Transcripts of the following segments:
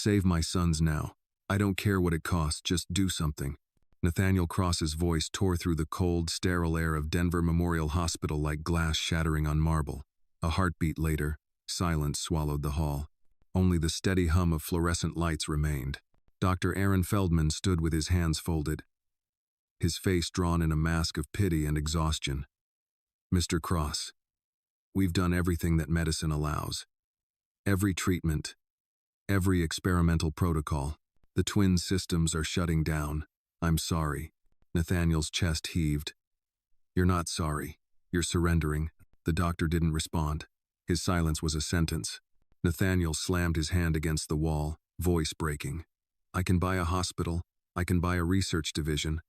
Save my sons now. I don't care what it costs, just do something. Nathaniel Cross's voice tore through the cold, sterile air of Denver Memorial Hospital like glass shattering on marble. A heartbeat later, silence swallowed the hall. Only the steady hum of fluorescent lights remained. Dr. Aaron Feldman stood with his hands folded, his face drawn in a mask of pity and exhaustion. Mr. Cross, we've done everything that medicine allows. Every treatment, every experimental protocol. The twin systems are shutting down. I'm sorry. Nathaniel's chest heaved. You're not sorry. You're surrendering. The doctor didn't respond. His silence was a sentence. Nathaniel slammed his hand against the wall, voice breaking. I can buy a hospital. I can buy a research division.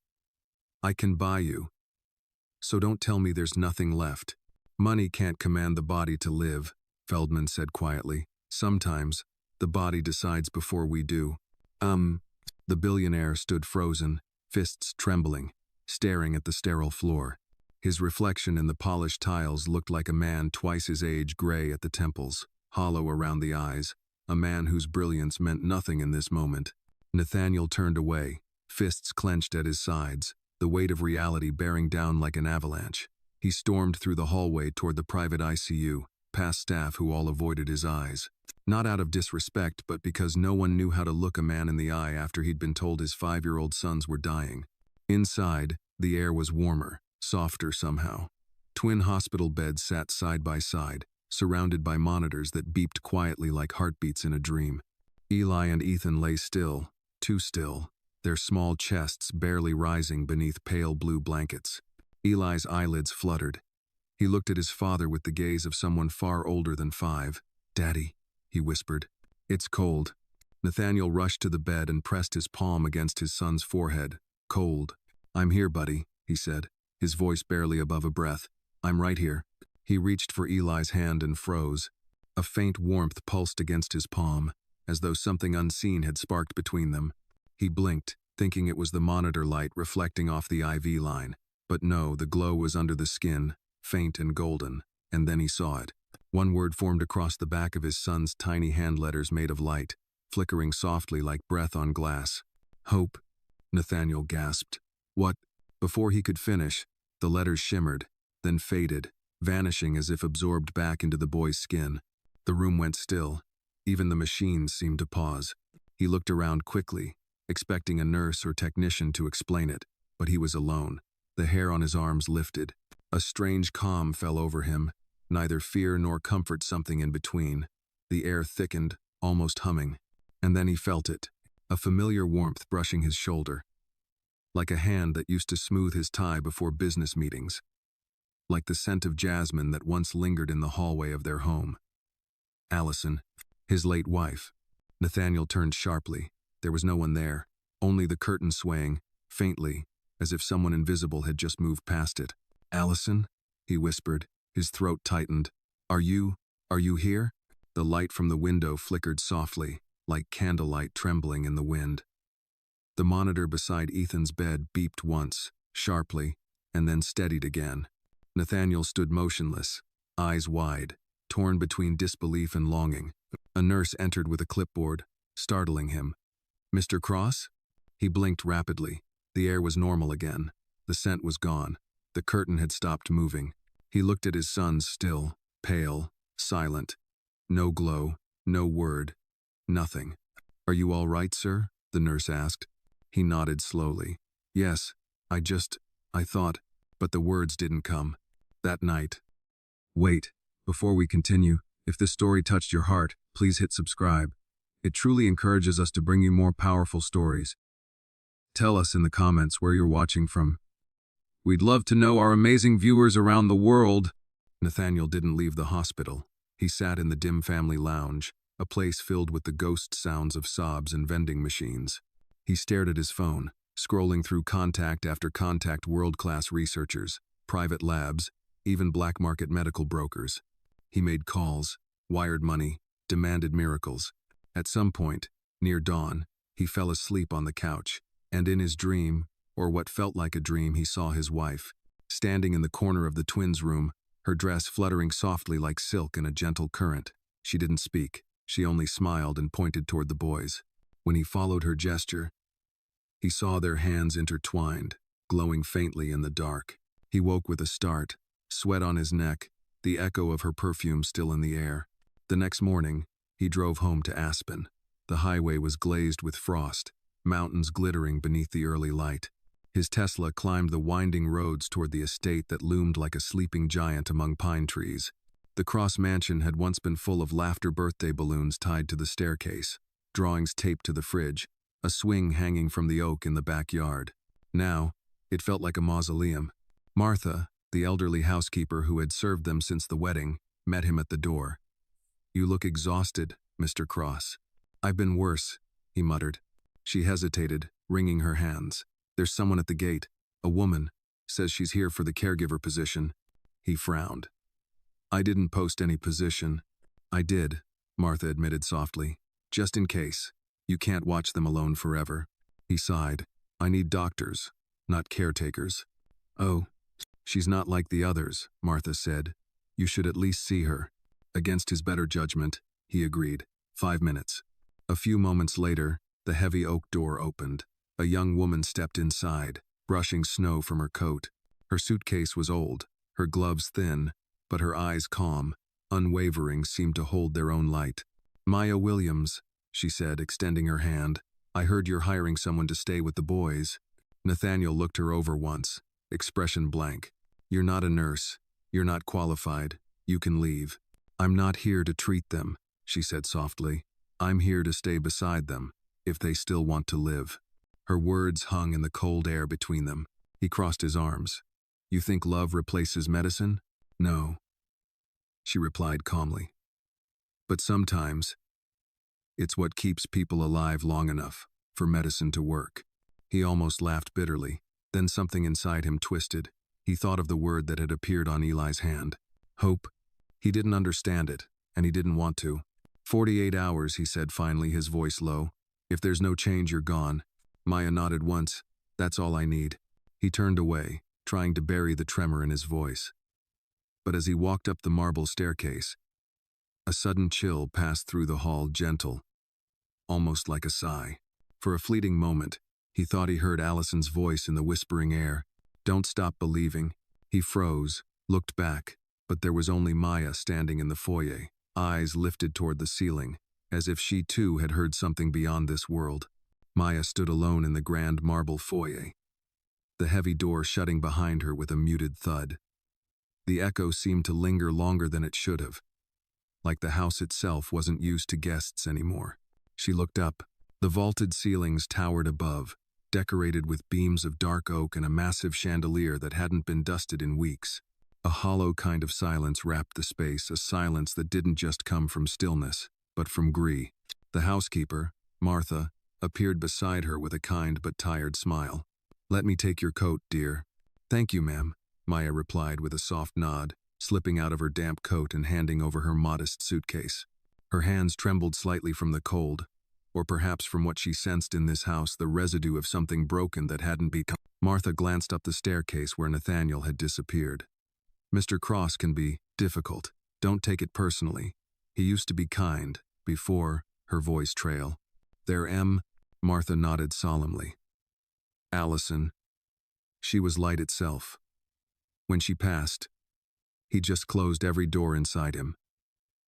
I can buy you. So don't tell me there's nothing left. Money can't command the body to live, Feldman said quietly. Sometimes, the body decides before we do. The billionaire stood frozen, fists trembling, staring at the sterile floor. His reflection in the polished tiles looked like a man twice his age, gray at the temples, hollow around the eyes, a man whose brilliance meant nothing in this moment. Nathaniel turned away, fists clenched at his sides, the weight of reality bearing down like an avalanche. He stormed through the hallway toward the private ICU, past staff who all avoided his eyes. Not out of disrespect, but because no one knew how to look a man in the eye after he'd been told his 5-year-old sons were dying. Inside, the air was warmer, softer somehow. Twin hospital beds sat side by side, surrounded by monitors that beeped quietly like heartbeats in a dream. Eli and Ethan lay still, too still, their small chests barely rising beneath pale blue blankets. Eli's eyelids fluttered. He looked at his father with the gaze of someone far older than 5. Daddy, he whispered. It's cold. Nathaniel rushed to the bed and pressed his palm against his son's forehead. Cold. I'm here, buddy, he said, his voice barely above a breath. I'm right here. He reached for Eli's hand and froze. A faint warmth pulsed against his palm, as though something unseen had sparked between them. He blinked, thinking it was the monitor light reflecting off the IV line. But no, the glow was under the skin, faint and golden, and then he saw it. One word formed across the back of his son's tiny hand letters made of light, flickering softly like breath on glass. Hope, Nathaniel gasped. What? Before he could finish, the letters shimmered, then faded, vanishing as if absorbed back into the boy's skin. The room went still. Even the machines seemed to pause. He looked around quickly, expecting a nurse or technician to explain it, but he was alone. The hair on his arms lifted. A strange calm fell over him, neither fear nor comfort, something in between. The air thickened, almost humming. And then he felt it, a familiar warmth brushing his shoulder. Like a hand that used to smooth his tie before business meetings. Like the scent of jasmine that once lingered in the hallway of their home. Allison, his late wife. Nathaniel turned sharply. There was no one there, only the curtain swaying, faintly, as if someone invisible had just moved past it. Allison, he whispered, his throat tightened. Are you here? The light from the window flickered softly, like candlelight trembling in the wind. The monitor beside Ethan's bed beeped once, sharply, and then steadied again. Nathaniel stood motionless, eyes wide, torn between disbelief and longing. A nurse entered with a clipboard, startling him. Mr. Cross? He blinked rapidly. The air was normal again. The scent was gone. The curtain had stopped moving. He looked at his sons still, pale, silent. No glow, no word, nothing. Are you all right, sir? The nurse asked. He nodded slowly. Yes, I thought, but the words didn't come. That night. Wait, before we continue, if this story touched your heart, please hit subscribe. It truly encourages us to bring you more powerful stories. Tell us in the comments where you're watching from. We'd love to know our amazing viewers around the world. Nathaniel didn't leave the hospital. He sat in the dim family lounge, a place filled with the ghost sounds of sobs and vending machines. He stared at his phone, scrolling through contact after contact, world-class researchers, private labs, even black market medical brokers. He made calls, wired money, demanded miracles. At some point, near dawn, he fell asleep on the couch, and in his dream, or what felt like a dream, he saw his wife, standing in the corner of the twins' room, her dress fluttering softly like silk in a gentle current. She didn't speak. She only smiled and pointed toward the boys. When he followed her gesture, he saw their hands intertwined, glowing faintly in the dark. He woke with a start, sweat on his neck, the echo of her perfume still in the air. The next morning, he drove home to Aspen. The highway was glazed with frost, mountains glittering beneath the early light. His Tesla climbed the winding roads toward the estate that loomed like a sleeping giant among pine trees. The Cross mansion had once been full of laughter birthday balloons tied to the staircase, drawings taped to the fridge, a swing hanging from the oak in the backyard. Now, it felt like a mausoleum. Martha, the elderly housekeeper who had served them since the wedding, met him at the door. "You look exhausted, Mr. Cross." "I've been worse," he muttered. She hesitated, wringing her hands. "There's someone at the gate. A woman. Says she's here for the caregiver position." He frowned. "I didn't post any position." "I did," Martha admitted softly. "Just in case. You can't watch them alone forever." He sighed. "I need doctors, not caretakers." "Oh, she's not like the others," Martha said. "You should at least see her." Against his better judgment, he agreed. 5 minutes. A few moments later, the heavy oak door opened. A young woman stepped inside, brushing snow from her coat. Her suitcase was old, her gloves thin, but her eyes calm, unwavering, seemed to hold their own light. "Maya Williams," she said, extending her hand. "I heard you're hiring someone to stay with the boys." Nathaniel looked her over once, expression blank. "You're not a nurse. You're not qualified. You can leave." "I'm not here to treat them," she said softly. "I'm here to stay beside them, if they still want to live." Her words hung in the cold air between them. He crossed his arms. "You think love replaces medicine?" "No," she replied calmly. "But sometimes, it's what keeps people alive long enough for medicine to work." He almost laughed bitterly. Then something inside him twisted. He thought of the word that had appeared on Eli's hand. Hope. He didn't understand it, and he didn't want to. 48 hours, he said finally, his voice low. "If there's no change, you're gone." Maya nodded once. "That's all I need." He turned away, trying to bury the tremor in his voice. But as he walked up the marble staircase, a sudden chill passed through the hall, gentle, almost like a sigh. For a fleeting moment, he thought he heard Allison's voice in the whispering air. "Don't stop believing." He froze, looked back, but there was only Maya standing in the foyer, eyes lifted toward the ceiling, as if she too had heard something beyond this world. Maya stood alone in the grand marble foyer, the heavy door shutting behind her with a muted thud. The echo seemed to linger longer than it should have, like the house itself wasn't used to guests anymore. She looked up. The vaulted ceilings towered above, decorated with beams of dark oak and a massive chandelier that hadn't been dusted in weeks. A hollow kind of silence wrapped the space, a silence that didn't just come from stillness, but from Gree. The housekeeper, Martha, appeared beside her with a kind but tired smile. "Let me take your coat, dear." "Thank you, ma'am," Maya replied with a soft nod, slipping out of her damp coat and handing over her modest suitcase. Her hands trembled slightly from the cold, or perhaps from what she sensed in this house, the residue of something broken that hadn't become. Martha glanced up the staircase where Nathaniel had disappeared. "Mr. Cross can be difficult. Don't take it personally. He used to be kind, before," her voice trail. "There M." Martha nodded solemnly. "Allison." She was light itself. When she passed, he just closed every door inside him.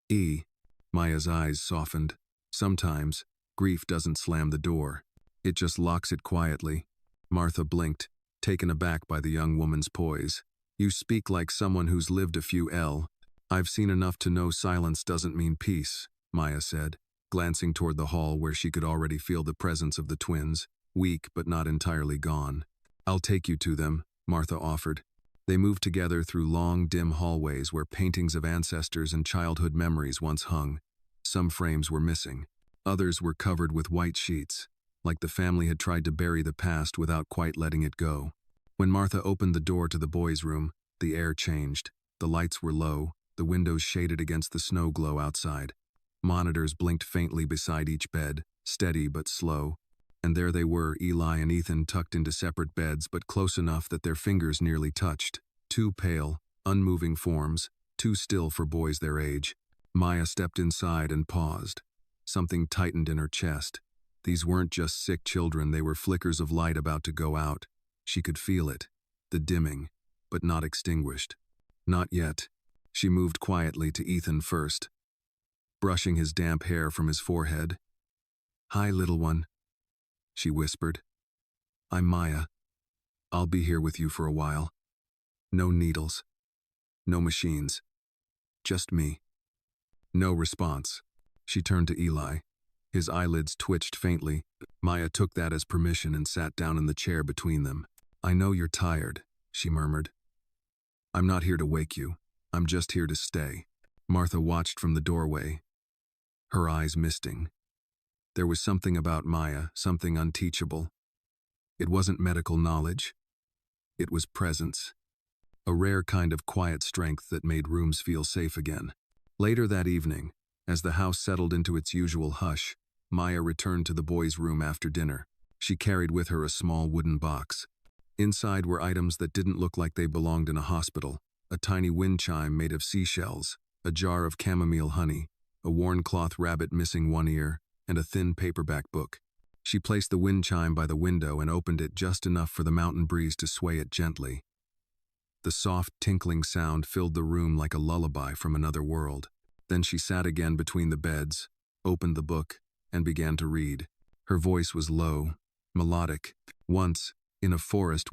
E. Maya's eyes softened. Sometimes, grief doesn't slam the door. It just locks it quietly. Martha blinked, taken aback by the young woman's poise. "You speak like someone who's lived a few I've seen enough to know silence doesn't mean peace," Maya said, glancing toward the hall where she could already feel the presence of the twins, weak but not entirely gone. "I'll take you to them," Martha offered. They moved together through long, dim hallways where paintings of ancestors and childhood memories once hung. Some frames were missing. Others were covered with white sheets, like the family had tried to bury the past without quite letting it go. When Martha opened the door to the boys' room, the air changed. The lights were low, the windows shaded against the snow glow outside. Monitors blinked faintly beside each bed, steady but slow. And there they were, Eli and Ethan, tucked into separate beds but close enough that their fingers nearly touched. Two pale, unmoving forms, too still for boys their age. Maya stepped inside and paused. Something tightened in her chest. These weren't just sick children, they were flickers of light about to go out. She could feel it, the dimming, but not extinguished. Not yet. She moved quietly to Ethan first, brushing his damp hair from his forehead. "Hi, little one," she whispered. "I'm Maya. I'll be here with you for a while. No needles. No machines. Just me." No response. She turned to Eli. His eyelids twitched faintly. Maya took that as permission and sat down in the chair between them. "I know you're tired," she murmured. "I'm not here to wake you. I'm just here to stay." Martha watched from the doorway, her eyes misting. There was something about Maya, something unteachable. It wasn't medical knowledge. It was presence. A rare kind of quiet strength that made rooms feel safe again. Later that evening, as the house settled into its usual hush, Maya returned to the boys' room after dinner. She carried with her a small wooden box. Inside were items that didn't look like they belonged in a hospital: a tiny wind chime made of seashells, a jar of chamomile honey, a worn cloth rabbit missing one ear, and a thin paperback book. She placed the wind chime by the window and opened it just enough for the mountain breeze to sway it gently. The soft, tinkling sound filled the room like a lullaby from another world. Then she sat again between the beds, opened the book, and began to read. Her voice was low, melodic. Once, in a forest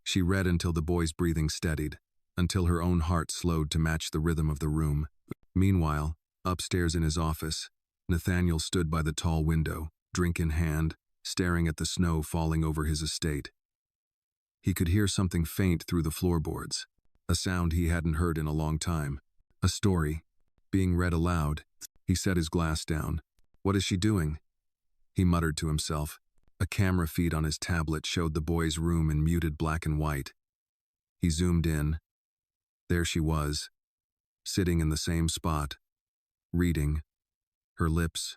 she read until the boy's breathing steadied, until her own heart slowed to match the rhythm of the room. Meanwhile, upstairs in his office, Nathaniel stood by the tall window, drink in hand, staring at the snow falling over his estate. He could hear something faint through the floorboards, a sound he hadn't heard in a long time. A story, being read aloud. He set his glass down. "What is she doing?" he muttered to himself. A camera feed on his tablet showed the boy's room in muted black and white. He zoomed in. There she was, sitting in the same spot, reading, her lips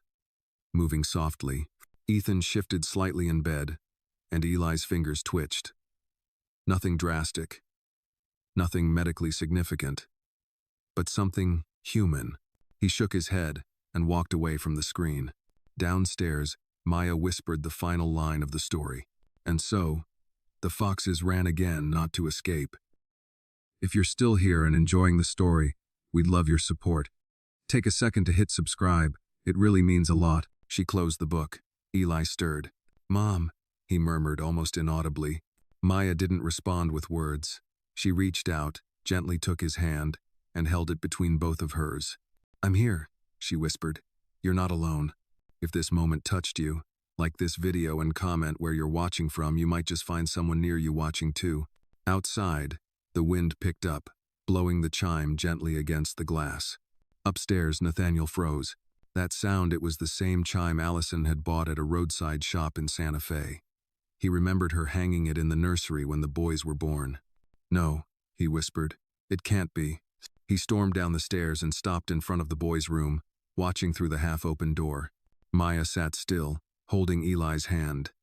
moving softly. Ethan shifted slightly in bed, and Eli's fingers twitched. Nothing drastic, nothing medically significant, but something human. He shook his head and walked away from the screen. Downstairs, Maya whispered the final line of the story. "And so, the foxes ran again, not to escape." If you're still here and enjoying the story, we'd love your support. Take a second to hit subscribe. It really means a lot. She closed the book. Eli stirred. "Mom," he murmured almost inaudibly. Maya didn't respond with words. She reached out, gently took his hand, and held it between both of hers. "I'm here," she whispered. "You're not alone. If this moment touched you, like this video and comment where you're watching from, you might just find someone near you watching too." Outside, the wind picked up, blowing the chime gently against the glass. Upstairs, Nathaniel froze. That sound, it was the same chime Allison had bought at a roadside shop in Santa Fe. He remembered her hanging it in the nursery when the boys were born. "No," he whispered. "It can't be." He stormed down the stairs and stopped in front of the boys' room, watching through the half-open door. Maya sat still, holding Eli's hand.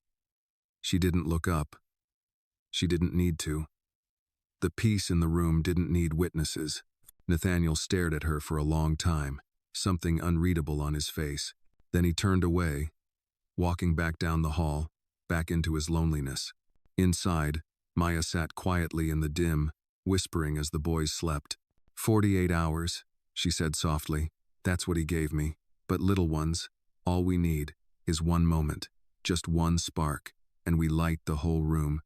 She didn't look up. She didn't need to. The peace in the room didn't need witnesses. Nathaniel stared at her for a long time, something unreadable on his face. Then he turned away, walking back down the hall, back into his loneliness. Inside, Maya sat quietly in the dim, whispering as the boys slept. 48 hours, she said softly. "That's what he gave me. But little ones, all we need is one moment, just one spark, and we light the whole room."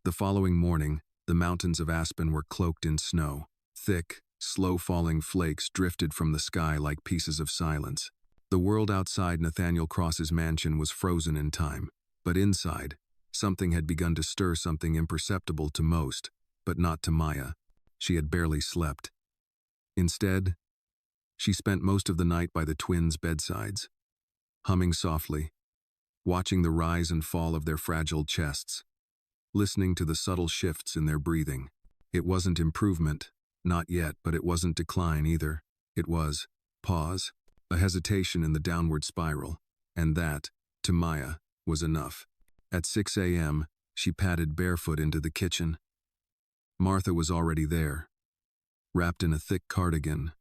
The following morning, the mountains of Aspen were cloaked in snow. Thick, slow-falling flakes drifted from the sky like pieces of silence. The world outside Nathaniel Cross's mansion was frozen in time, but inside, something had begun to stir, something imperceptible to most, but not to Maya. She had barely slept. Instead, she spent most of the night by the twins' bedsides, humming softly, watching the rise and fall of their fragile chests, listening to the subtle shifts in their breathing. It wasn't improvement, not yet, but it wasn't decline either. It was pause, a hesitation in the downward spiral, and that, to Maya, was enough. At 6 a.m., she padded barefoot into the kitchen. Martha was already there, wrapped in a thick cardigan,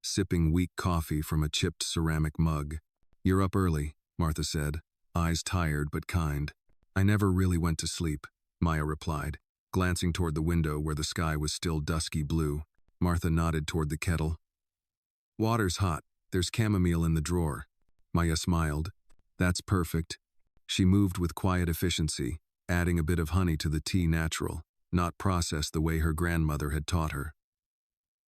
sipping weak coffee from a chipped ceramic mug. "You're up early," Martha said, eyes tired but kind. "I never really went to sleep," Maya replied, glancing toward the window where the sky was still dusky blue. Martha nodded toward the kettle. "Water's hot. There's chamomile in the drawer." Maya smiled. "That's perfect." She moved with quiet efficiency, adding a bit of honey to the tea natural, not processed the way her grandmother had taught her.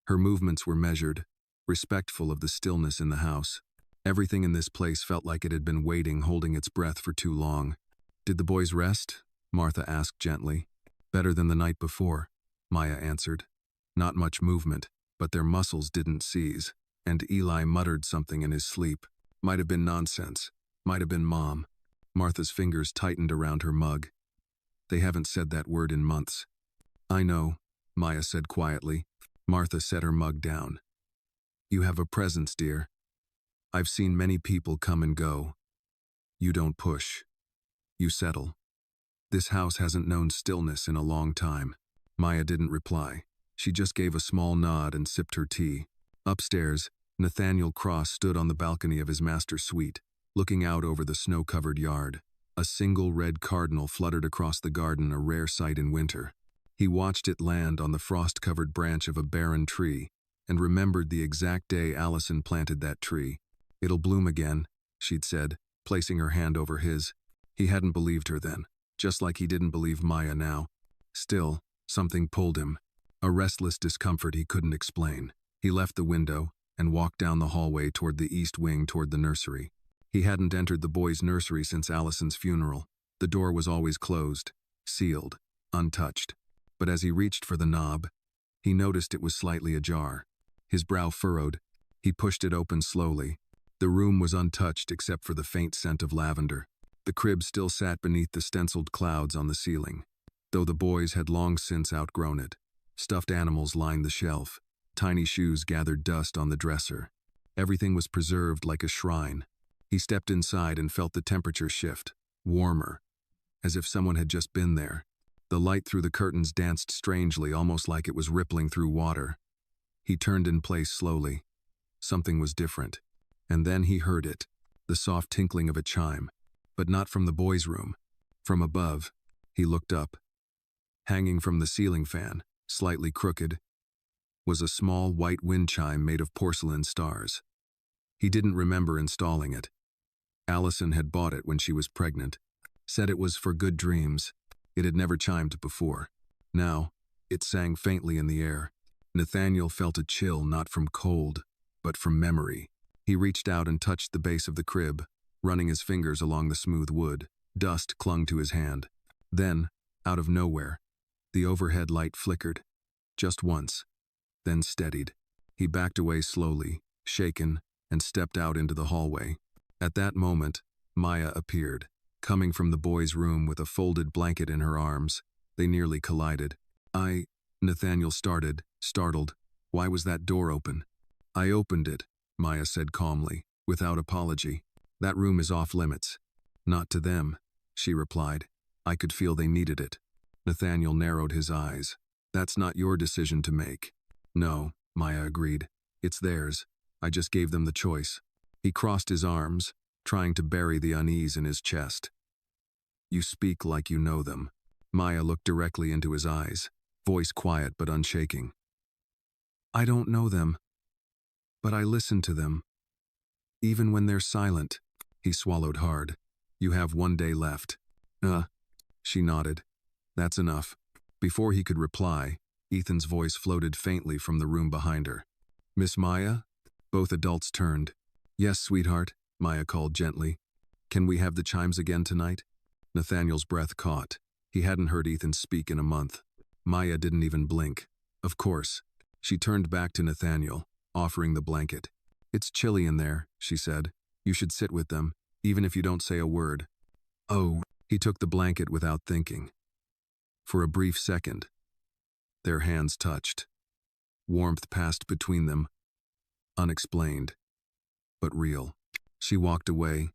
Her movements were measured, respectful of the stillness in the house. Everything in this place felt like it had been waiting, holding its breath for too long. "Did the boys rest?" Martha asked gently. "Better than the night before," Maya answered. Not much movement, but their muscles didn't seize, and Eli muttered something in his sleep. Might have been nonsense. Might have been Mom. Martha's fingers tightened around her mug. "They haven't said that word in months." "I know," Maya said quietly. Martha set her mug down. "You have a presence, dear. I've seen many people come and go. You don't push. You settle. This house hasn't known stillness in a long time." Maya didn't reply. She just gave a small nod and sipped her tea. Upstairs, Nathaniel Cross stood on the balcony of his master's suite, looking out over the snow-covered yard. A single red cardinal fluttered across the garden, a rare sight in winter. He watched it land on the frost-covered branch of a barren tree and remembered the exact day Allison planted that tree. "It'll bloom again," she'd said, placing her hand over his. He hadn't believed her then, just like he didn't believe Maya now. Still, something pulled him, a restless discomfort he couldn't explain. He left the window and walked down the hallway toward the east wing toward the nursery. He hadn't entered the boys' nursery since Allison's funeral. The door was always closed, sealed, untouched. But as he reached for the knob, he noticed it was slightly ajar. His brow furrowed. He pushed it open slowly. The room was untouched except for the faint scent of lavender. The crib still sat beneath the stenciled clouds on the ceiling, though the boys had long since outgrown it. Stuffed animals lined the shelf. Tiny shoes gathered dust on the dresser. Everything was preserved like a shrine. He stepped inside and felt the temperature shift, warmer, as if someone had just been there. The light through the curtains danced strangely, almost like it was rippling through water. He turned in place slowly. Something was different. And then he heard it, the soft tinkling of a chime, but not from the boys' room. From above, he looked up. Hanging from the ceiling fan, slightly crooked, was a small white wind chime made of porcelain stars. He didn't remember installing it. Allison had bought it when she was pregnant, said it was for good dreams. It had never chimed before. Now, it sang faintly in the air. Nathaniel felt a chill, not from cold, but from memory. He reached out and touched the base of the crib, running his fingers along the smooth wood. Dust clung to his hand. Then, out of nowhere, the overhead light flickered. Just once, then steadied. He backed away slowly, shaken, and stepped out into the hallway. At that moment, Maya appeared, coming from the boys' room with a folded blanket in her arms. They nearly collided. Nathaniel started, startled. "Why was that door open?" "I opened it," Maya said calmly, without apology. "That room is off limits." "Not to them," she replied. "I could feel they needed it." Nathaniel narrowed his eyes. "That's not your decision to make." "No," Maya agreed. "It's theirs. I just gave them the choice." He crossed his arms, trying to bury the unease in his chest. "You speak like you know them." Maya looked directly into his eyes, voice quiet but unshaking. "I don't know them, but I listen to them. Even when they're silent." He swallowed hard. "You have 1 day left." She nodded. "That's enough." Before he could reply, Ethan's voice floated faintly from the room behind her. "Miss Maya?" Both adults turned. "Yes, sweetheart," Maya called gently. "Can we have the chimes again tonight?" Nathaniel's breath caught. He hadn't heard Ethan speak in a month. Maya didn't even blink. "Of course." She turned back to Nathaniel, offering the blanket. "It's chilly in there," she said. "You should sit with them, even if you don't say a word." "Oh." He took the blanket without thinking. For a brief second, their hands touched. Warmth passed between them, unexplained, but real. She walked away.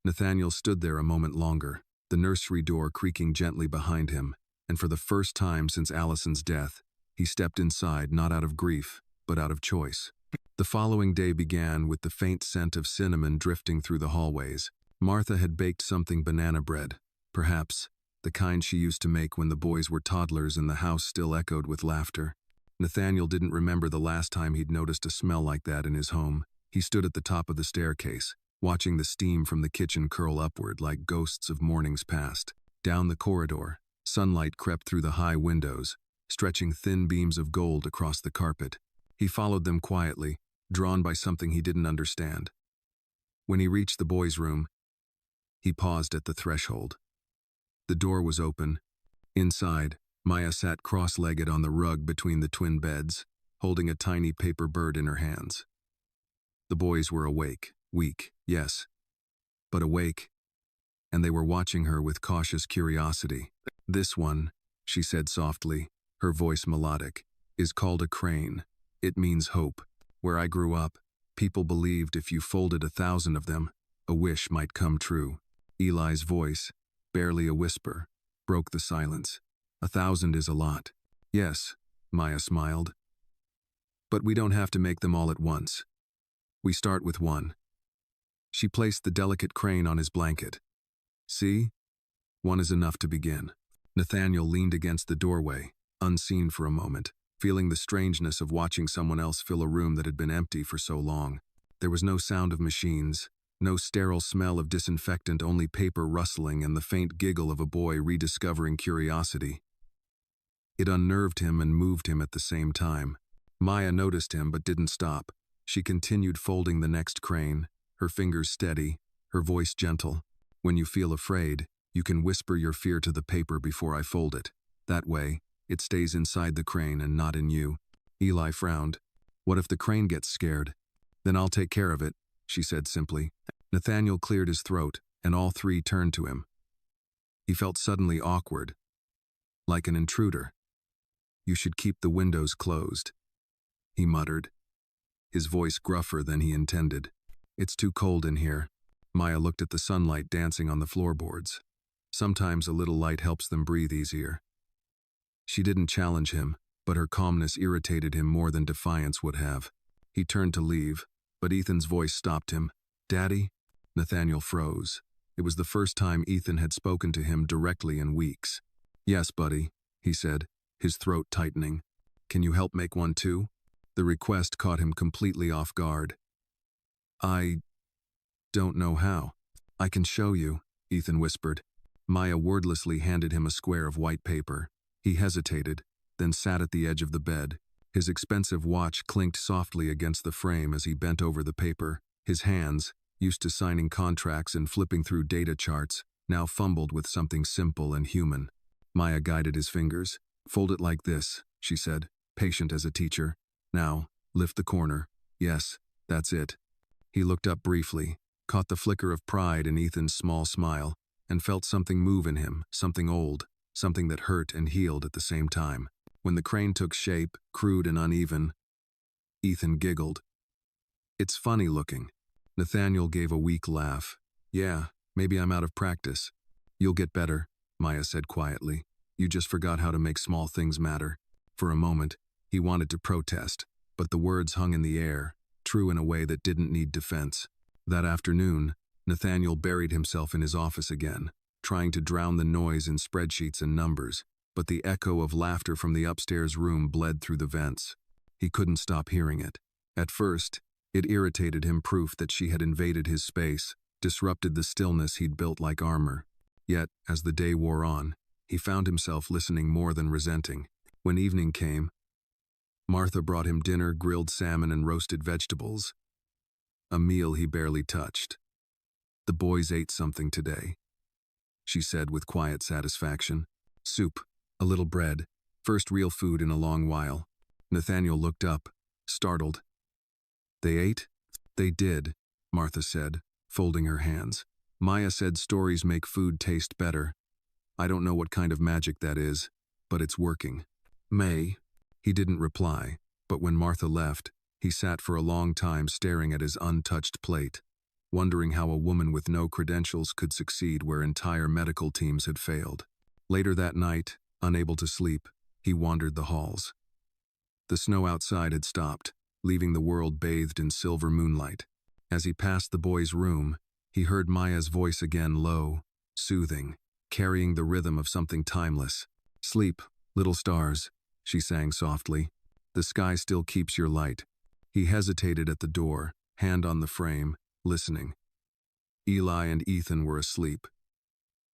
Nathaniel stood there a moment longer, the nursery door creaking gently behind him, and for the first time since Allison's death, he stepped inside not out of grief, but out of choice. The following day began with the faint scent of cinnamon drifting through the hallways. Martha had baked something banana bread, perhaps the kind she used to make when the boys were toddlers and the house still echoed with laughter. Nathaniel didn't remember the last time he'd noticed a smell like that in his home. He stood at the top of the staircase, watching the steam from the kitchen curl upward like ghosts of mornings past. Down the corridor, sunlight crept through the high windows, stretching thin beams of gold across the carpet. He followed them quietly, drawn by something he didn't understand. When he reached the boys' room, he paused at the threshold. The door was open. Inside, Maya sat cross-legged on the rug between the twin beds, holding a tiny paper bird in her hands. The boys were awake, weak, yes, but awake, and they were watching her with cautious curiosity. "This one," she said softly, her voice melodic, "is called a crane. It means hope. Where I grew up, people believed if you folded 1,000 of them, a wish might come true." Eli's voice, barely a whisper, broke the silence. 1,000 is a lot. "Yes," Maya smiled. "But we don't have to make them all at once. We start with one." She placed the delicate crane on his blanket. "See? One is enough to begin." Nathaniel leaned against the doorway, unseen for a moment, feeling the strangeness of watching someone else fill a room that had been empty for so long. There was no sound of machines, no sterile smell of disinfectant, only paper rustling and the faint giggle of a boy rediscovering curiosity. It unnerved him and moved him at the same time. Maya noticed him but didn't stop. She continued folding the next crane, her fingers steady, her voice gentle. "When you feel afraid, you can whisper your fear to the paper before I fold it. That way, it stays inside the crane and not in you." Eli frowned. "What if the crane gets scared?" "Then I'll take care of it," she said simply. Nathaniel cleared his throat, and all three turned to him. He felt suddenly awkward, like an intruder. "You should keep the windows closed," he muttered, his voice gruffer than he intended. "It's too cold in here." Maya looked at the sunlight dancing on the floorboards. Sometimes a little light helps them breathe easier. She didn't challenge him, but her calmness irritated him more than defiance would have. He turned to leave, but Ethan's voice stopped him. "Daddy?" Nathaniel froze. It was the first time Ethan had spoken to him directly in weeks. "Yes, buddy," he said, his throat tightening. "Can you help make one too?" The request caught him completely off guard. "I don't know how." "I can show you," Ethan whispered. Maya wordlessly handed him a square of white paper. He hesitated, then sat at the edge of the bed. His expensive watch clinked softly against the frame as he bent over the paper. His hands, used to signing contracts and flipping through data charts, now fumbled with something simple and human. Maya guided his fingers. "Fold it like this," she said, patient as a teacher. "Now, lift the corner. Yes, that's it." He looked up briefly, caught the flicker of pride in Ethan's small smile, and felt something move in him, something old, something that hurt and healed at the same time. When the crane took shape, crude and uneven, Ethan giggled. "It's funny looking." Nathaniel gave a weak laugh. "Yeah, maybe I'm out of practice." "You'll get better," Maya said quietly. "You just forgot how to make small things matter." For a moment, he wanted to protest, but the words hung in the air, true in a way that didn't need defense. That afternoon, Nathaniel buried himself in his office again, trying to drown the noise in spreadsheets and numbers, but the echo of laughter from the upstairs room bled through the vents. He couldn't stop hearing it. At first, it irritated him, proof that she had invaded his space, disrupted the stillness he'd built like armor. Yet, as the day wore on, he found himself listening more than resenting. When evening came, Martha brought him dinner, grilled salmon and roasted vegetables, a meal he barely touched. "The boys ate something today," she said with quiet satisfaction. "Soup, a little bread, first real food in a long while." Nathaniel looked up, startled. "They ate?" "They did," Martha said, folding her hands. "Maya said stories make food taste better. I don't know what kind of magic that is, but it's working." "May?" He didn't reply, but when Martha left, he sat for a long time staring at his untouched plate, wondering how a woman with no credentials could succeed where entire medical teams had failed. Later that night, unable to sleep, he wandered the halls. The snow outside had stopped, leaving the world bathed in silver moonlight. As he passed the boy's room, he heard Maya's voice again, low, soothing, carrying the rhythm of something timeless. "Sleep, little stars," she sang softly. "The sky still keeps your light." He hesitated at the door, hand on the frame, listening. Eli and Ethan were asleep,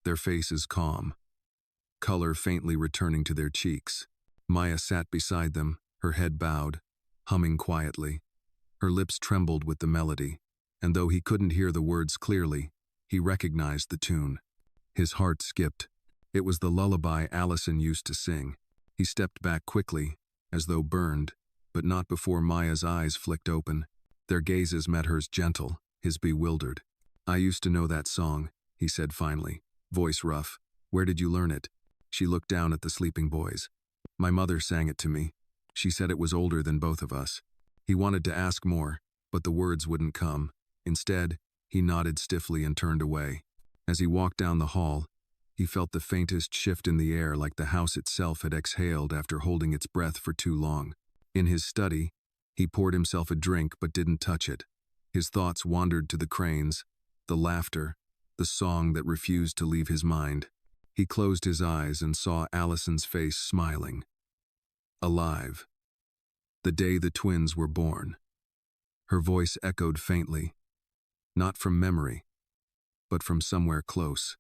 their faces calm, color faintly returning to their cheeks. Maya sat beside them, her head bowed, humming quietly. Her lips trembled with the melody, and though he couldn't hear the words clearly, he recognized the tune. His heart skipped. It was the lullaby Allison used to sing. He stepped back quickly, as though burned, but not before Maya's eyes flicked open. Their gazes met hers, gentle, his bewildered. "I used to know that song," he said finally, voice rough. "Where did you learn it?" She looked down at the sleeping boys. "My mother sang it to me. She said it was older than both of us." He wanted to ask more, but the words wouldn't come. Instead, he nodded stiffly and turned away. As he walked down the hall, he felt the faintest shift in the air, like the house itself had exhaled after holding its breath for too long. In his study, he poured himself a drink but didn't touch it. His thoughts wandered to the cranes, the laughter, the song that refused to leave his mind. He closed his eyes and saw Allison's face smiling. Alive. The day the twins were born. Her voice echoed faintly, not from memory, but from somewhere close.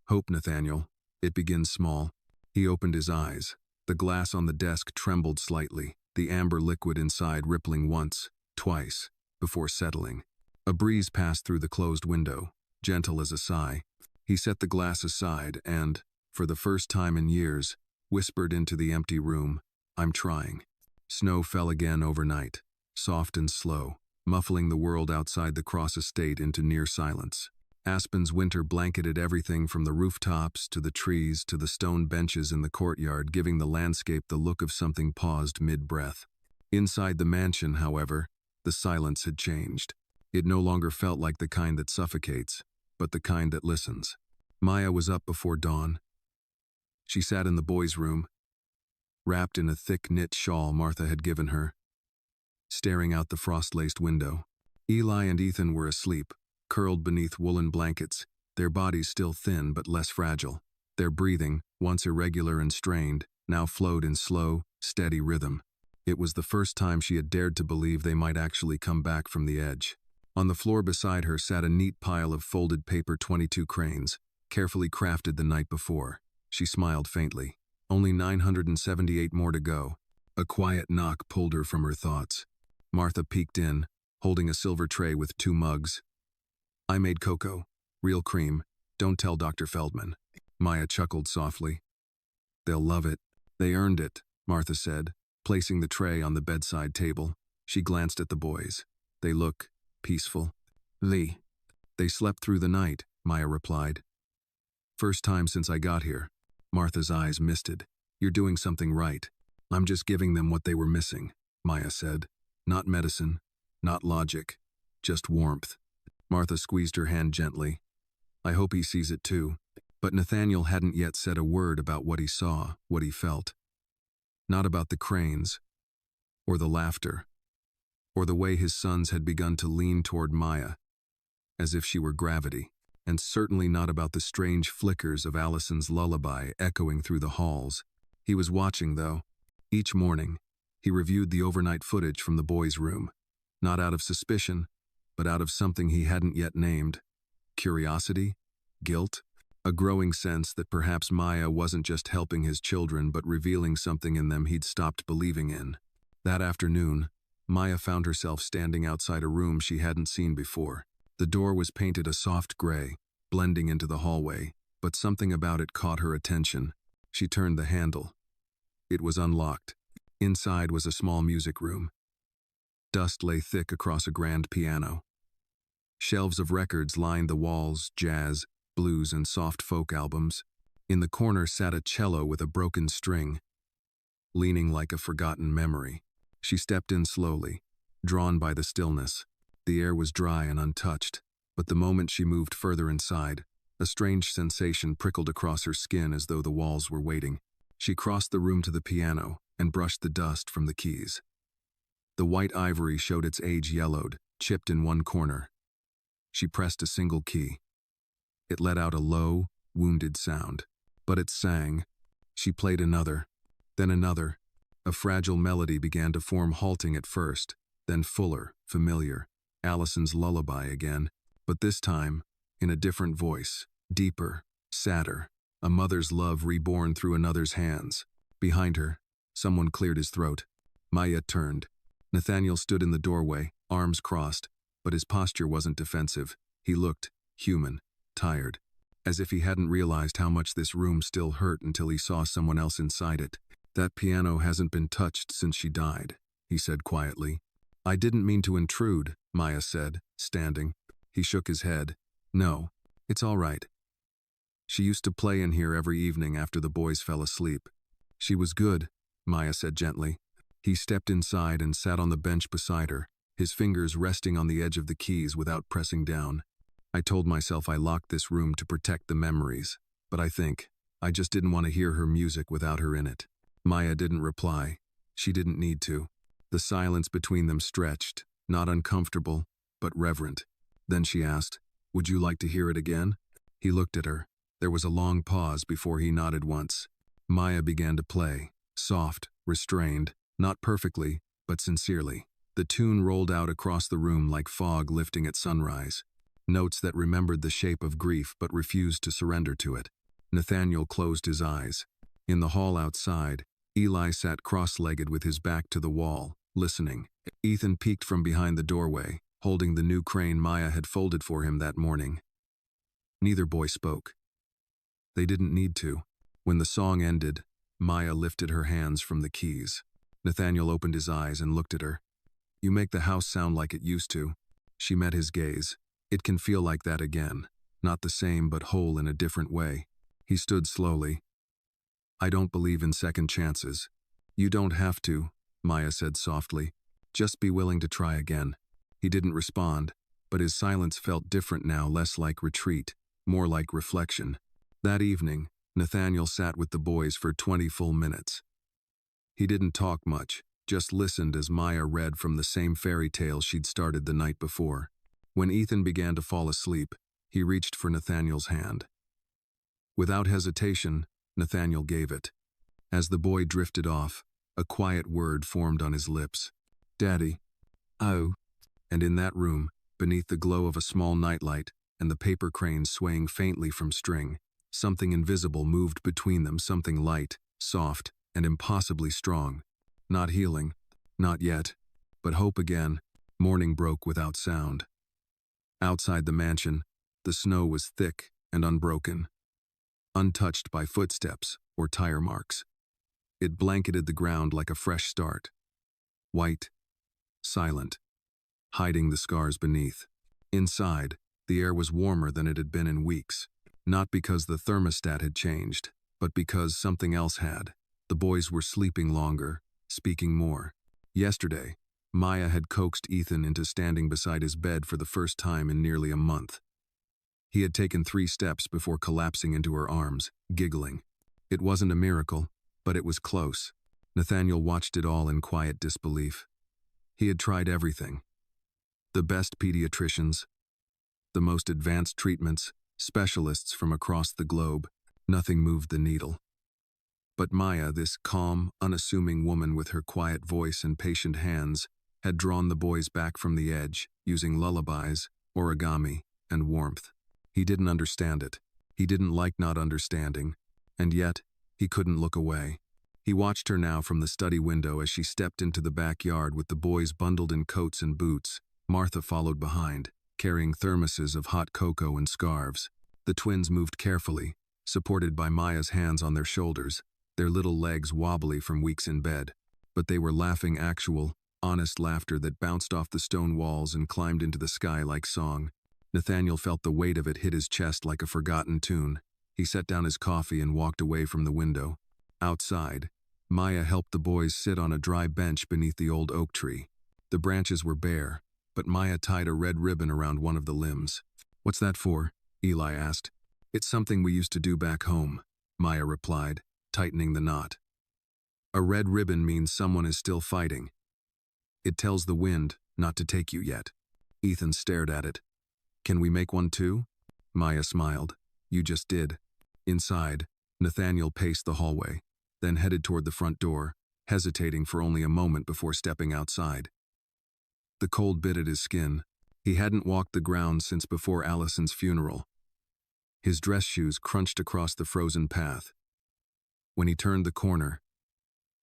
"Hope, Nathaniel. It begins small." He opened his eyes. The glass on the desk trembled slightly, the amber liquid inside rippling once, twice, before settling. A breeze passed through the closed window, gentle as a sigh. He set the glass aside and, for the first time in years, whispered into the empty room, "I'm trying." Snow fell again overnight, soft and slow, muffling the world outside the Cross estate into near silence. Aspen's winter blanketed everything from the rooftops to the trees to the stone benches in the courtyard, giving the landscape the look of something paused mid-breath. Inside the mansion, however, the silence had changed. It no longer felt like the kind that suffocates, but the kind that listens. Maya was up before dawn. She sat in the boys' room, wrapped in a thick knit shawl Martha had given her, staring out the frost-laced window. Eli and Ethan were asleep, curled beneath woolen blankets, their bodies still thin but less fragile. Their breathing, once irregular and strained, now flowed in slow, steady rhythm. It was the first time she had dared to believe they might actually come back from the edge. On the floor beside her sat a neat pile of folded paper, 22 cranes, carefully crafted the night before. She smiled faintly. Only 978 more to go. A quiet knock pulled her from her thoughts. Martha peeked in, holding a silver tray with 2 mugs. "I made cocoa. Real cream. Don't tell Dr. Feldman." Maya chuckled softly. "They'll love it." "They earned it," Martha said, placing the tray on the bedside table. She glanced at the boys. "They look peaceful." "Lee." "They slept through the night," Maya replied. "First time since I got here." Martha's eyes misted. "You're doing something right." "I'm just giving them what they were missing," Maya said. "Not medicine, not logic, just warmth." Martha squeezed her hand gently. "I hope he sees it too." But Nathaniel hadn't yet said a word about what he saw, what he felt. Not about the cranes, or the laughter, or the way his sons had begun to lean toward Maya, as if she were gravity, and certainly not about the strange flickers of Allison's lullaby echoing through the halls. He was watching, though. Each morning, he reviewed the overnight footage from the boys' room, not out of suspicion, but out of something he hadn't yet named. Curiosity? Guilt? A growing sense that perhaps Maya wasn't just helping his children but revealing something in them he'd stopped believing in. That afternoon, Maya found herself standing outside a room she hadn't seen before. The door was painted a soft gray, blending into the hallway, but something about it caught her attention. She turned the handle. It was unlocked. Inside was a small music room. Dust lay thick across a grand piano. Shelves of records lined the walls, jazz, blues, and soft folk albums. In the corner sat a cello with a broken string, leaning like a forgotten memory. She stepped in slowly, drawn by the stillness. The air was dry and untouched, but the moment she moved further inside, a strange sensation prickled across her skin as though the walls were waiting. She crossed the room to the piano and brushed the dust from the keys. The white ivory showed its age yellowed, chipped in one corner. She pressed a single key. It let out a low, wounded sound. But it sang. She played another, then another. A fragile melody began to form, halting at first, then fuller, familiar. Allison's lullaby again, but this time, in a different voice, deeper, sadder. A mother's love reborn through another's hands. Behind her, someone cleared his throat. Maya turned. Nathaniel stood in the doorway, arms crossed, but his posture wasn't defensive. He looked human, tired, as if he hadn't realized how much this room still hurt until he saw someone else inside it. "That piano hasn't been touched since she died," he said quietly. "I didn't mean to intrude," Maya said, standing. He shook his head. "No, it's all right. She used to play in here every evening after the boys fell asleep. She was good," Maya said gently. He stepped inside and sat on the bench beside her, his fingers resting on the edge of the keys without pressing down. "I told myself I locked this room to protect the memories, but I just didn't want to hear her music without her in it." Maya didn't reply. She didn't need to. The silence between them stretched, not uncomfortable, but reverent. Then she asked, "Would you like to hear it again?" He looked at her. There was a long pause before he nodded once. Maya began to play, soft, restrained, not perfectly, but sincerely. The tune rolled out across the room like fog lifting at sunrise. Notes that remembered the shape of grief but refused to surrender to it. Nathaniel closed his eyes. In the hall outside, Eli sat cross-legged with his back to the wall, listening. Ethan peeked from behind the doorway, holding the new crane Maya had folded for him that morning. Neither boy spoke. They didn't need to. When the song ended, Maya lifted her hands from the keys. Nathaniel opened his eyes and looked at her. "You make the house sound like it used to." She met his gaze. "It can feel like that again. Not the same, but whole in a different way." He stood slowly. "I don't believe in second chances." "You don't have to," Maya said softly. "Just be willing to try again." He didn't respond, but his silence felt different now, less like retreat, more like reflection. That evening, Nathaniel sat with the boys for 20 full minutes. He didn't talk much, just listened as Maya read from the same fairy tale she'd started the night before. When Ethan began to fall asleep, he reached for Nathaniel's hand. Without hesitation, Nathaniel gave it. As the boy drifted off, a quiet word formed on his lips. "Daddy." "Oh." And in that room, beneath the glow of a small nightlight and the paper cranes swaying faintly from string, something invisible moved between them, something light, soft, and impossibly strong. Not healing, not yet, but hope again. Morning broke without sound. Outside the mansion, the snow was thick and unbroken, untouched by footsteps or tire marks. It blanketed the ground like a fresh start. White, silent, hiding the scars beneath. Inside, the air was warmer than it had been in weeks, not because the thermostat had changed, but because something else had. The boys were sleeping longer, speaking more. Yesterday, Maya had coaxed Ethan into standing beside his bed for the first time in nearly a month. He had taken 3 steps before collapsing into her arms, giggling. It wasn't a miracle, but it was close. Nathaniel watched it all in quiet disbelief. He had tried everything. The best pediatricians, the most advanced treatments, specialists from across the globe. Nothing moved the needle. But Maya, this calm, unassuming woman with her quiet voice and patient hands, had drawn the boys back from the edge, using lullabies, origami, and warmth. He didn't understand it. He didn't like not understanding. And yet, he couldn't look away. He watched her now from the study window as she stepped into the backyard with the boys bundled in coats and boots. Martha followed behind, carrying thermoses of hot cocoa and scarves. The twins moved carefully, supported by Maya's hands on their shoulders, their little legs wobbly from weeks in bed. But they were laughing actual, honest laughter that bounced off the stone walls and climbed into the sky like song. Nathaniel felt the weight of it hit his chest like a forgotten tune. He set down his coffee and walked away from the window. Outside, Maya helped the boys sit on a dry bench beneath the old oak tree. The branches were bare, but Maya tied a red ribbon around one of the limbs. "What's that for?" Eli asked. "It's something we used to do back home," Maya replied, tightening the knot. "A red ribbon means someone is still fighting." It tells the wind not to take you yet. Ethan stared at it. Can we make one too? Maya smiled. You just did. Inside, Nathaniel paced the hallway, then headed toward the front door, hesitating for only a moment before stepping outside. The cold bit at his skin. He hadn't walked the grounds since before Allison's funeral. His dress shoes crunched across the frozen path. When he turned the corner,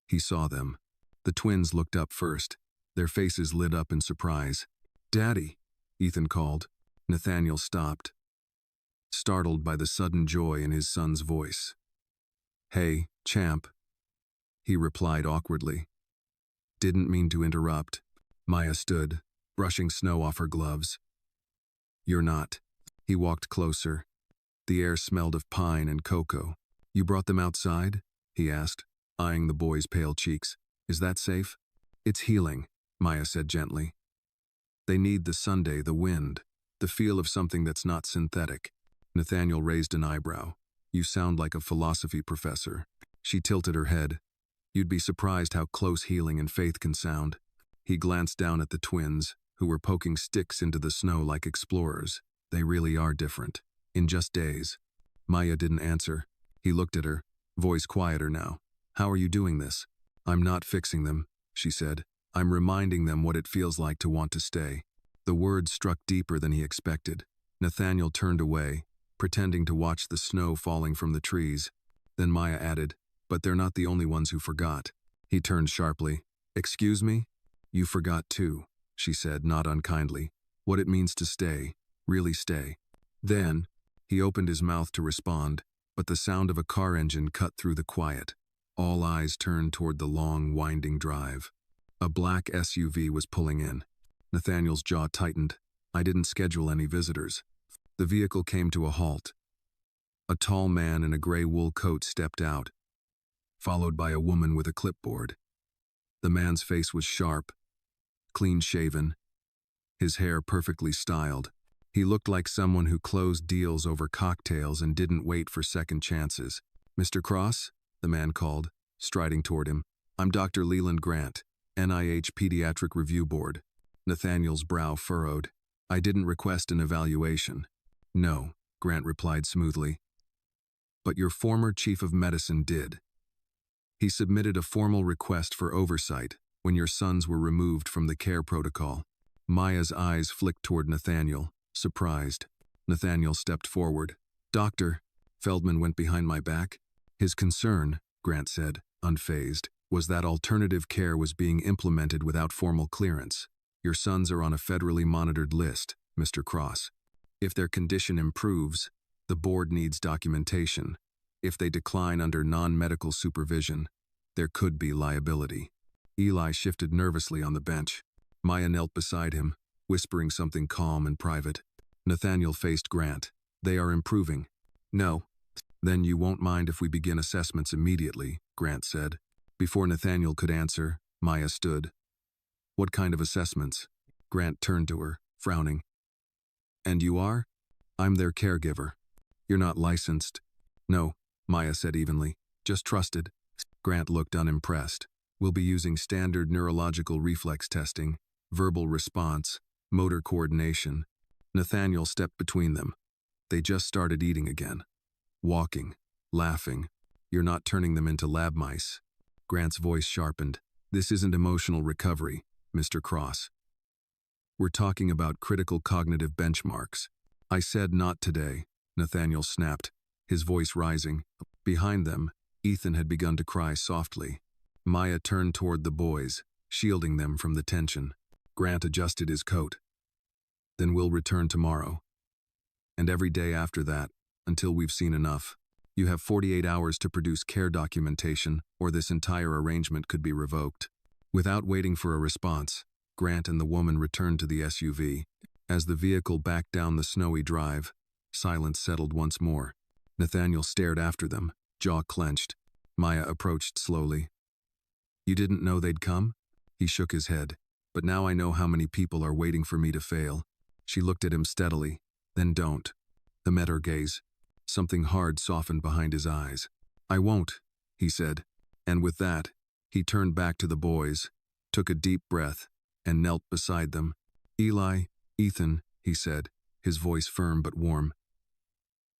he saw them. The twins looked up first, their faces lit up in surprise. "Daddy," Ethan called. Nathaniel stopped, startled by the sudden joy in his son's voice. "Hey, champ," he replied awkwardly. "Didn't mean to interrupt." Maya stood, brushing snow off her gloves. "You're not." He walked closer. The air smelled of pine and cocoa. "You brought them outside?" he asked, eyeing the boy's pale cheeks. "Is that safe?" "It's healing," Maya said gently. "They need the Sunday, the wind, the feel of something that's not synthetic." Nathaniel raised an eyebrow. "You sound like a philosophy professor." She tilted her head. "You'd be surprised how close healing and faith can sound." He glanced down at the twins, who were poking sticks into the snow like explorers. They really are different. In just days. Maya didn't answer. He looked at her, voice quieter now. "How are you doing this?" "I'm not fixing them," she said. "I'm reminding them what it feels like to want to stay." The words struck deeper than he expected. Nathaniel turned away, pretending to watch the snow falling from the trees. Then Maya added, "But they're not the only ones who forgot." He turned sharply. "Excuse me? You forgot too," she said, not unkindly. "What it means to stay, really stay." Then, he opened his mouth to respond, but the sound of a car engine cut through the quiet. All eyes turned toward the long, winding drive. A black SUV was pulling in. Nathaniel's jaw tightened. "I didn't schedule any visitors." The vehicle came to a halt. A tall man in a gray wool coat stepped out, followed by a woman with a clipboard. The man's face was sharp, clean-shaven, his hair perfectly styled. He looked like someone who closed deals over cocktails and didn't wait for second chances. "Mr. Cross?" the man called, striding toward him. "I'm Dr. Leland Grant, NIH Pediatric Review Board." Nathaniel's brow furrowed. "I didn't request an evaluation." "No," Grant replied smoothly. "But your former chief of medicine did. He submitted a formal request for oversight when your sons were removed from the care protocol." Maya's eyes flicked toward Nathaniel, surprised. Nathaniel stepped forward. "Doctor," Feldman went behind my back. "His concern," Grant said, unfazed, "was that alternative care was being implemented without formal clearance. Your sons are on a federally monitored list, Mr. Cross. If their condition improves, the board needs documentation. If they decline under non-medical supervision, there could be liability." Eli shifted nervously on the bench. Maya knelt beside him, whispering something calm and private. Nathaniel faced Grant. "They are improving." "No." "Then you won't mind if we begin assessments immediately," Grant said. Before Nathaniel could answer, Maya stood. "What kind of assessments?" Grant turned to her, frowning. "And you are?" "I'm their caregiver." "You're not licensed?" "No," Maya said evenly. "Just trusted." Grant looked unimpressed. "We'll be using standard neurological reflex testing, verbal response, motor coordination." Nathaniel stepped between them. "They just started eating again. Walking, laughing. You're not turning them into lab mice." Grant's voice sharpened. "This isn't emotional recovery, Mr. Cross. We're talking about critical cognitive benchmarks." "I said not today," Nathaniel snapped, his voice rising. Behind them, Ethan had begun to cry softly. Maya turned toward the boys, shielding them from the tension. Grant adjusted his coat. "Then we'll return tomorrow. And every day after that, until we've seen enough. You have 48 hours to produce care documentation, or this entire arrangement could be revoked." Without waiting for a response, Grant and the woman returned to the SUV. As the vehicle backed down the snowy drive, silence settled once more. Nathaniel stared after them, jaw clenched. Maya approached slowly. "You didn't know they'd come?" He shook his head. "But now I know how many people are waiting for me to fail." She looked at him steadily. "Then don't." They met her gaze. Something hard softened behind his eyes. "I won't," he said. And with that, he turned back to the boys, took a deep breath, and knelt beside them. "Eli, Ethan," he said, his voice firm but warm.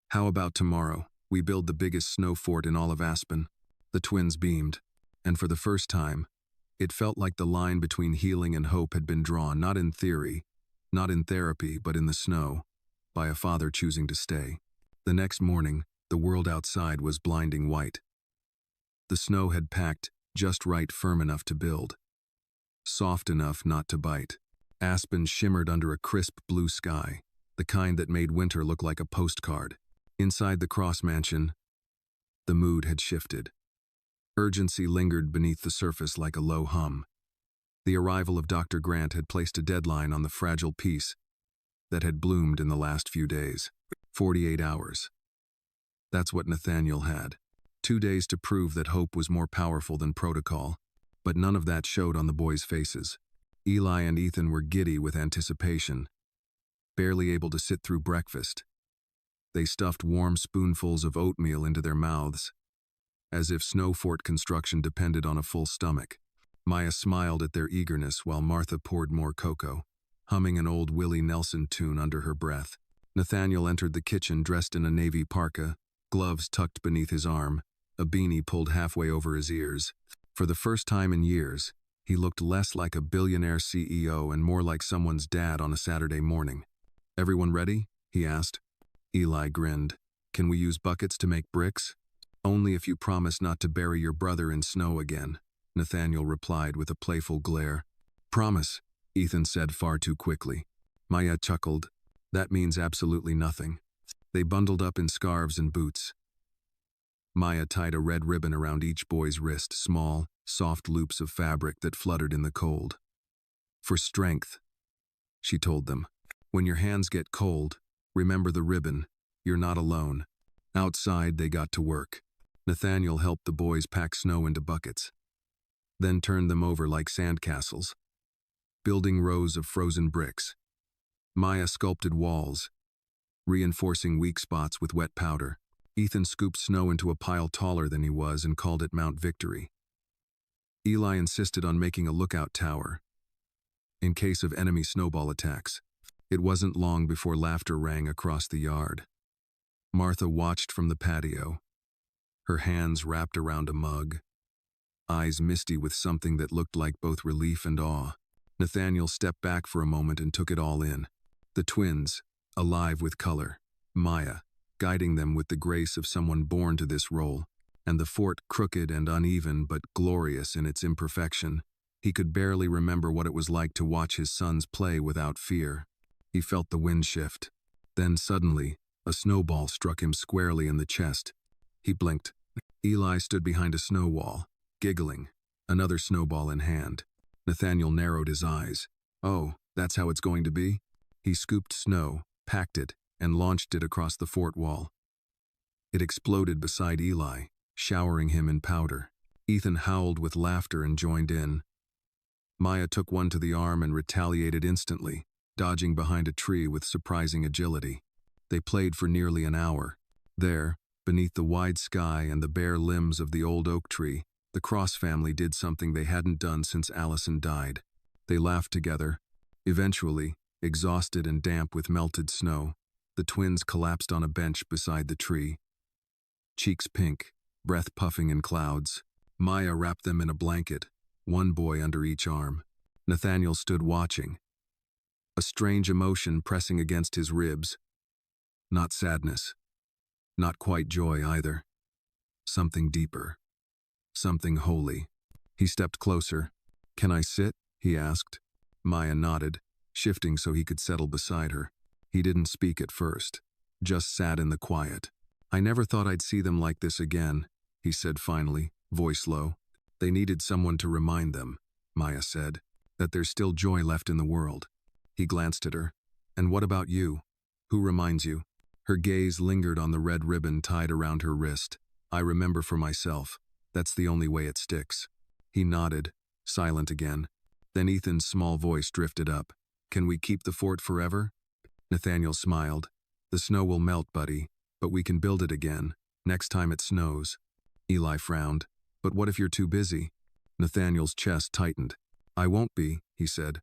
"How about tomorrow? We build the biggest snow fort in all of Aspen." The twins beamed, and for the first time, it felt like the line between healing and hope had been drawn, not in theory, not in therapy, but in the snow, by a father choosing to stay. The next morning, the world outside was blinding white. The snow had packed just right, firm enough to build, soft enough not to bite. Aspen shimmered under a crisp blue sky, the kind that made winter look like a postcard. Inside the Cross mansion, the mood had shifted. Urgency lingered beneath the surface like a low hum. The arrival of Dr. Grant had placed a deadline on the fragile peace that had bloomed in the last few days. 48 hours. That's what Nathaniel had. 2 days to prove that hope was more powerful than protocol, but none of that showed on the boys' faces. Eli and Ethan were giddy with anticipation, barely able to sit through breakfast. They stuffed warm spoonfuls of oatmeal into their mouths, as if snow fort construction depended on a full stomach. Maya smiled at their eagerness while Martha poured more cocoa, humming an old Willie Nelson tune under her breath. Nathaniel entered the kitchen dressed in a navy parka, gloves tucked beneath his arm, a beanie pulled halfway over his ears. For the first time in years, he looked less like a billionaire CEO and more like someone's dad on a Saturday morning. "Everyone ready?" he asked. Eli grinned. "Can we use buckets to make bricks?" "Only if you promise not to bury your brother in snow again," Nathaniel replied with a playful glare. "Promise," Ethan said far too quickly. Maya chuckled. "That means absolutely nothing." They bundled up in scarves and boots. Maya tied a red ribbon around each boy's wrist, small, soft loops of fabric that fluttered in the cold. "For strength," she told them. "When your hands get cold, remember the ribbon. You're not alone." Outside, they got to work. Nathaniel helped the boys pack snow into buckets, then turned them over like sandcastles, building rows of frozen bricks. Maya sculpted walls, reinforcing weak spots with wet powder. Ethan scooped snow into a pile taller than he was and called it Mount Victory. Eli insisted on making a lookout tower, in case of enemy snowball attacks. It wasn't long before laughter rang across the yard. Martha watched from the patio, her hands wrapped around a mug, eyes misty with something that looked like both relief and awe. Nathaniel stepped back for a moment and took it all in. The twins, alive with color, Maya, guiding them with the grace of someone born to this role, and the fort crooked and uneven but glorious in its imperfection. He could barely remember what it was like to watch his sons play without fear. He felt the wind shift. Then suddenly, a snowball struck him squarely in the chest. He blinked. Eli stood behind a snow wall, giggling, another snowball in hand. Nathaniel narrowed his eyes. "Oh, that's how it's going to be?" He scooped snow, packed it, and launched it across the fort wall. It exploded beside Eli, showering him in powder. Ethan howled with laughter and joined in. Maya took one to the arm and retaliated instantly, dodging behind a tree with surprising agility. They played for nearly an hour. There, beneath the wide sky and the bare limbs of the old oak tree, the Cross family did something they hadn't done since Allison died. They laughed together. Eventually, exhausted and damp with melted snow, the twins collapsed on a bench beside the tree. Cheeks pink, breath puffing in clouds. Maya wrapped them in a blanket, one boy under each arm. Nathaniel stood watching, a strange emotion pressing against his ribs. Not sadness. Not quite joy either. Something deeper. Something holy. He stepped closer. "Can I sit?" he asked. Maya nodded, shifting so he could settle beside her. He didn't speak at first, just sat in the quiet. "I never thought I'd see them like this again," he said finally, voice low. "They needed someone to remind them," Maya said, "that there's still joy left in the world." He glanced at her. "And what about you? Who reminds you?" Her gaze lingered on the red ribbon tied around her wrist. "I remember for myself. That's the only way it sticks." He nodded, silent again. Then Ethan's small voice drifted up. "Can we keep the fort forever?" Nathaniel smiled. "The snow will melt, buddy, but we can build it again, next time it snows." Eli frowned. "But what if you're too busy?" Nathaniel's chest tightened. "I won't be," he said.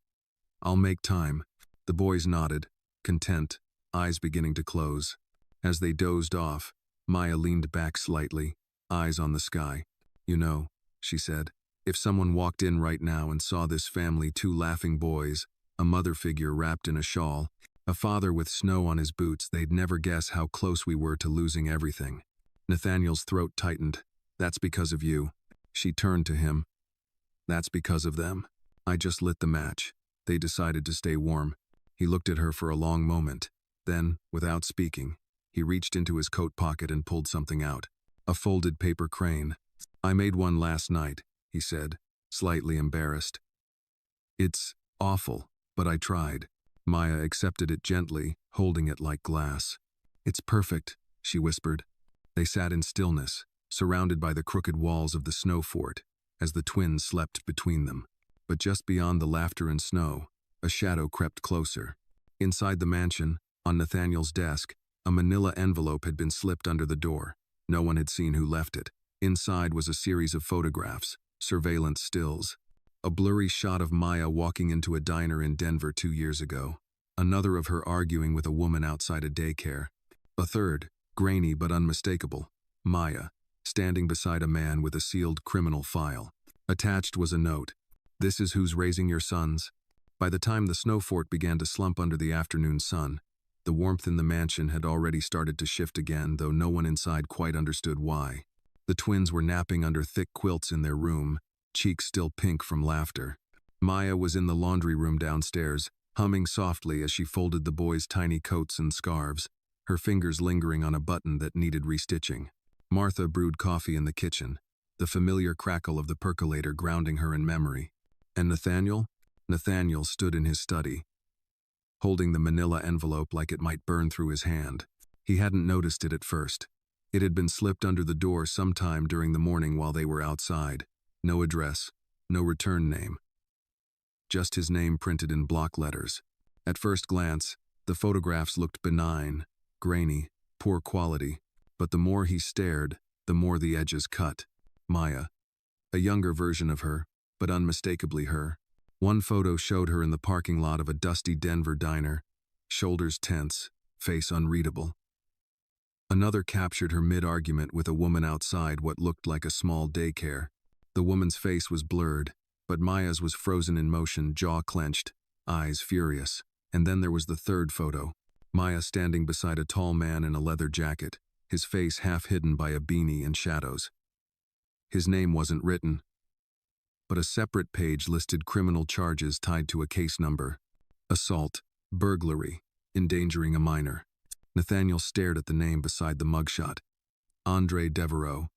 I'll make time. The boys nodded, content, eyes beginning to close. As they dozed off, Maya leaned back slightly, eyes on the sky. You know, she said, if someone walked in right now and saw this family, 2 laughing boys, a mother figure wrapped in a shawl, a father with snow on his boots, they'd never guess how close we were to losing everything. Nathaniel's throat tightened. That's because of you. She turned to him. That's because of them. I just lit the match. They decided to stay warm. He looked at her for a long moment. Then, without speaking, he reached into his coat pocket and pulled something out. A folded paper crane. I made one last night, he said, slightly embarrassed. It's awful, but I tried. Maya accepted it gently, holding it like glass. It's perfect, she whispered. They sat in stillness, surrounded by the crooked walls of the snow fort, as the twins slept between them. But just beyond the laughter and snow, a shadow crept closer. Inside the mansion, on Nathaniel's desk, a manila envelope had been slipped under the door. No one had seen who left it. Inside was a series of photographs, surveillance stills. A blurry shot of Maya walking into a diner in Denver 2 years ago. Another of her arguing with a woman outside a daycare. A third, grainy but unmistakable, Maya, standing beside a man with a sealed criminal file. Attached was a note. This is who's raising your sons. By the time the snow fort began to slump under the afternoon sun, the warmth in the mansion had already started to shift again, though no one inside quite understood why. The twins were napping under thick quilts in their room, cheeks still pink from laughter. Maya was in the laundry room downstairs, humming softly as she folded the boys' tiny coats and scarves, her fingers lingering on a button that needed restitching. Martha brewed coffee in the kitchen, the familiar crackle of the percolator grounding her in memory. And Nathaniel? Nathaniel stood in his study, holding the manila envelope like it might burn through his hand. He hadn't noticed it at first. It had been slipped under the door sometime during the morning while they were outside. No address, no return name. Just his name printed in block letters. At first glance, the photographs looked benign, grainy, poor quality, but the more he stared, the more the edges cut. Maya. A younger version of her, but unmistakably her. One photo showed her in the parking lot of a dusty Denver diner, shoulders tense, face unreadable. Another captured her mid-argument with a woman outside what looked like a small daycare. The woman's face was blurred, but Maya's was frozen in motion, jaw clenched, eyes furious. And then there was the third photo, Maya standing beside a tall man in a leather jacket, his face half hidden by a beanie and shadows. His name wasn't written, but a separate page listed criminal charges tied to a case number: assault, burglary, endangering a minor. Nathaniel stared at the name beside the mugshot. Andre Devereaux.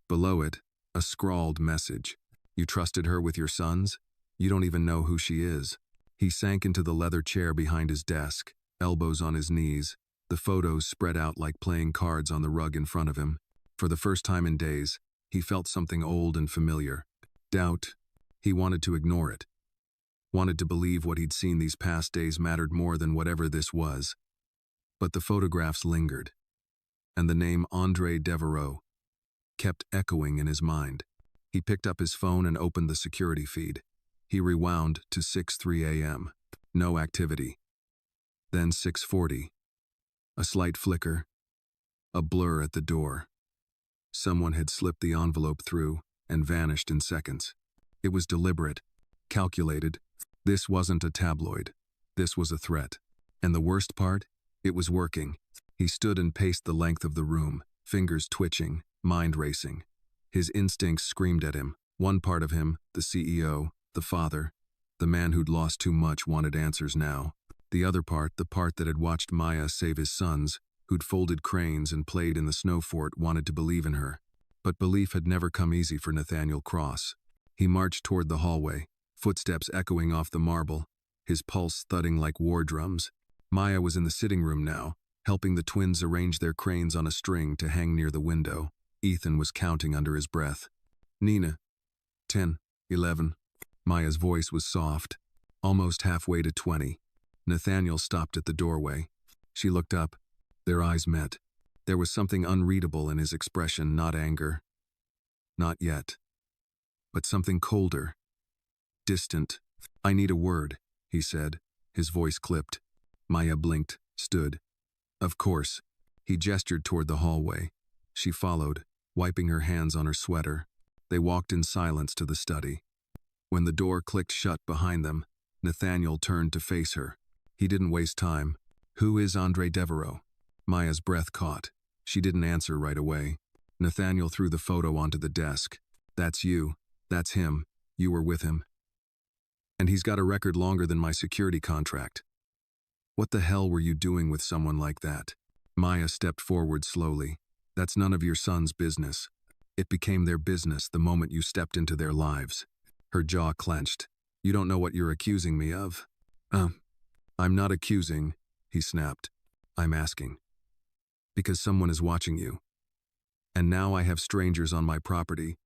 Below it, a scrawled message. You trusted her with your sons? You don't even know who she is. He sank into the leather chair behind his desk, elbows on his knees, the photos spread out like playing cards on the rug in front of him. For the first time in days, he felt something old and familiar. Doubt. He wanted to ignore it. Wanted to believe what he'd seen these past days mattered more than whatever this was. But the photographs lingered, and the name Andre Devereaux kept echoing in his mind. He picked up his phone and opened the security feed. He rewound to 6:03 a.m. No activity. Then 6:40. A slight flicker. A blur at the door. Someone had slipped the envelope through and vanished in seconds. It was deliberate, calculated. This wasn't a tabloid. This was a threat. And the worst part? It was working. He stood and paced the length of the room, fingers twitching, mind racing. His instincts screamed at him. One part of him, the CEO, the father, the man who'd lost too much, wanted answers now. The other part, the part that had watched Maya save his sons, who'd folded cranes and played in the snow fort, wanted to believe in her. But belief had never come easy for Nathaniel Cross. He marched toward the hallway, footsteps echoing off the marble, his pulse thudding like war drums. Maya was in the sitting room now, helping the twins arrange their cranes on a string to hang near the window. Ethan was counting under his breath. Nina. 10, 11. Maya's voice was soft, almost halfway to 20. Nathaniel stopped at the doorway. She looked up. Their eyes met. There was something unreadable in his expression, not anger. Not yet. But something colder. Distant. I need a word, he said, His voice clipped. Maya blinked, stood. Of course. He gestured toward the hallway. She followed, wiping her hands on her sweater. They walked in silence to the study. When the door clicked shut behind them, Nathaniel turned to face her. He didn't waste time. Who is Andre Devereaux? Maya's breath caught. She didn't answer right away. Nathaniel threw the photo onto the desk. That's you. That's him. You were with him. And he's got a record longer than my security contract. What the hell were you doing with someone like that? Maya stepped forward slowly. That's none of your son's business. It became their business the moment you stepped into their lives. Her jaw clenched. You don't know what you're accusing me of? I'm not accusing, he snapped. I'm asking. Because someone is watching you. And now I have strangers on my property,